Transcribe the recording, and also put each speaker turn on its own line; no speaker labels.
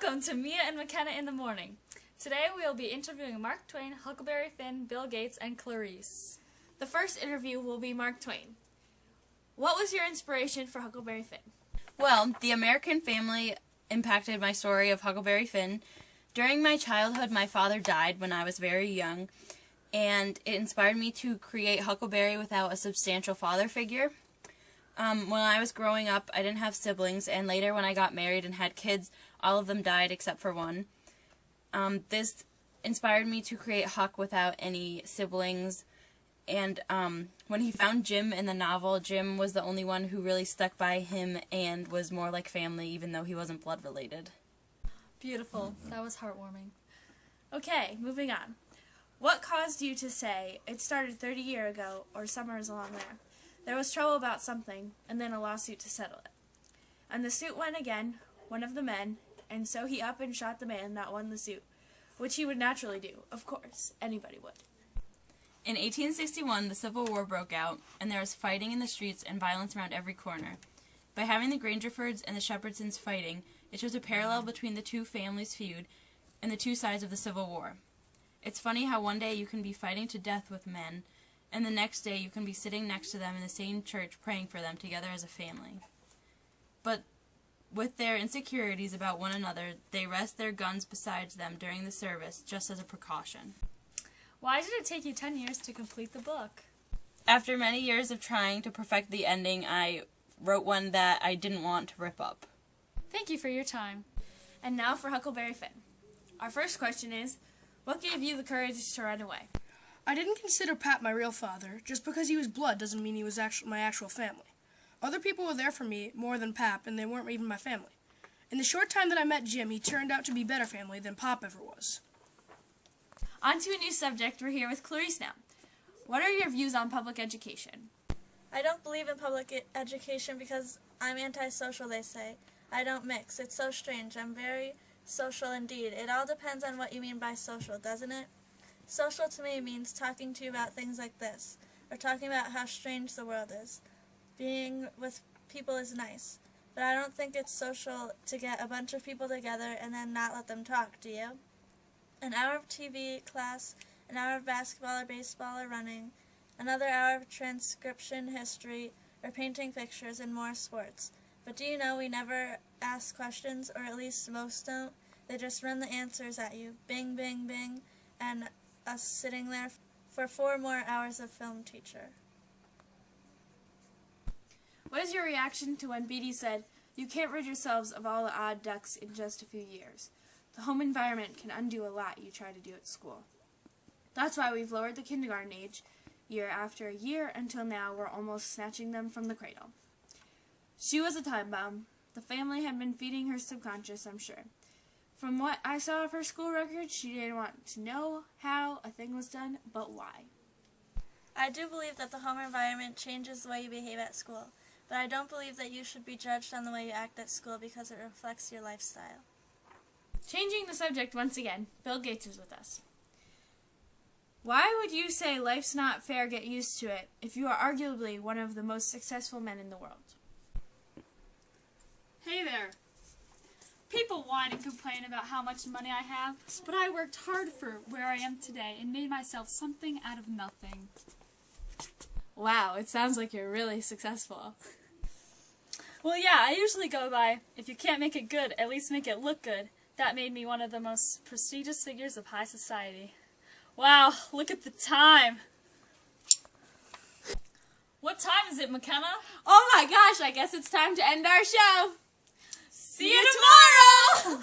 Welcome to Mia and Makenna in the Morning. Today we will be interviewing Mark Twain, Huckleberry Finn, Bill Gates, and Clarice.
The first interview will be Mark Twain. What was your inspiration for Huckleberry Finn?
Well, the American family impacted my story of Huckleberry Finn. During my childhood, my father died when I was very young, and it inspired me to create Huckleberry without a substantial father figure. When I was growing up, I didn't have siblings, and later when I got married and had kids, all of them died except for one. This inspired me to create Huck without any siblings, and when he found Jim in the novel, Jim was the only one who really stuck by him and was more like family, even though he wasn't blood related.
Beautiful. That was heartwarming.
Okay, moving on. What caused you to say, it started 30 years ago, or summers along there? There was trouble about something, and then a lawsuit to settle it. And the suit went again, one of the men, and so he up and shot the man that won the suit, which he would naturally do, of course, anybody would.
In 1861, the Civil War broke out, and there was fighting in the streets and violence around every corner. By having the Grangerfords and the Shepherdsons fighting, it shows a parallel between the two families' feud and the two sides of the Civil War. It's funny how one day you can be fighting to death with men, and the next day you can be sitting next to them in the same church praying for them together as a family. But with their insecurities about one another, they rest their guns beside them during the service, just as a precaution.
Why did it take you 10 years to complete the book?
After many years of trying to perfect the ending, I wrote one that I didn't want to rip up.
Thank you for your time.
And now for Huckleberry Finn. Our first question is, what gave you the courage to run away?
I didn't consider Pat my real father. Just because he was blood doesn't mean he was my actual family. Other people were there for me more than Pap, and they weren't even my family. In the short time that I met Jim, he turned out to be better family than Pop ever was.
On to a new subject. We're here with Clarice now. What are your views on public education?
I don't believe in public education because I'm antisocial, they say. I don't mix. It's so strange. I'm very social indeed. It all depends on what you mean by social, doesn't it? Social to me means talking to you about things like this, or talking about how strange the world is. Being with people is nice, but I don't think it's social to get a bunch of people together and then not let them talk, do you? An hour of TV class, an hour of basketball or baseball or running, another hour of transcription, history, or painting pictures, and more sports. But do you know we never ask questions, or at least most don't? They just run the answers at you, bing, bing, bing, and us sitting there for 4 more hours of film teacher.
What is your reaction to when Beatty said, "You can't rid yourselves of all the odd ducks in just a few years. The home environment can undo a lot you try to do at school. That's why we've lowered the kindergarten age year after year until now we're almost snatching them from the cradle." She was a time bomb. The family had been feeding her subconscious, I'm sure. From what I saw of her school record, she didn't want to know how a thing was done, but why.
I do believe that the home environment changes the way you behave at school, but I don't believe that you should be judged on the way you act at school because it reflects your lifestyle.
Changing the subject once again, Bill Gates is with us. Why would you say life's not fair, get used to it, if you are arguably one of the most successful men in the world?
Hey there. People whine and complain about how much money I have, but I worked hard for where I am today and made myself something out of nothing.
Wow, it sounds like you're really successful.
Well, yeah, I usually go by, if you can't make it good, at least make it look good. That made me one of the most prestigious figures of high society. Wow, look at the time. What time is it, Makenna?
Oh my gosh, I guess it's time to end our show.
See you tomorrow!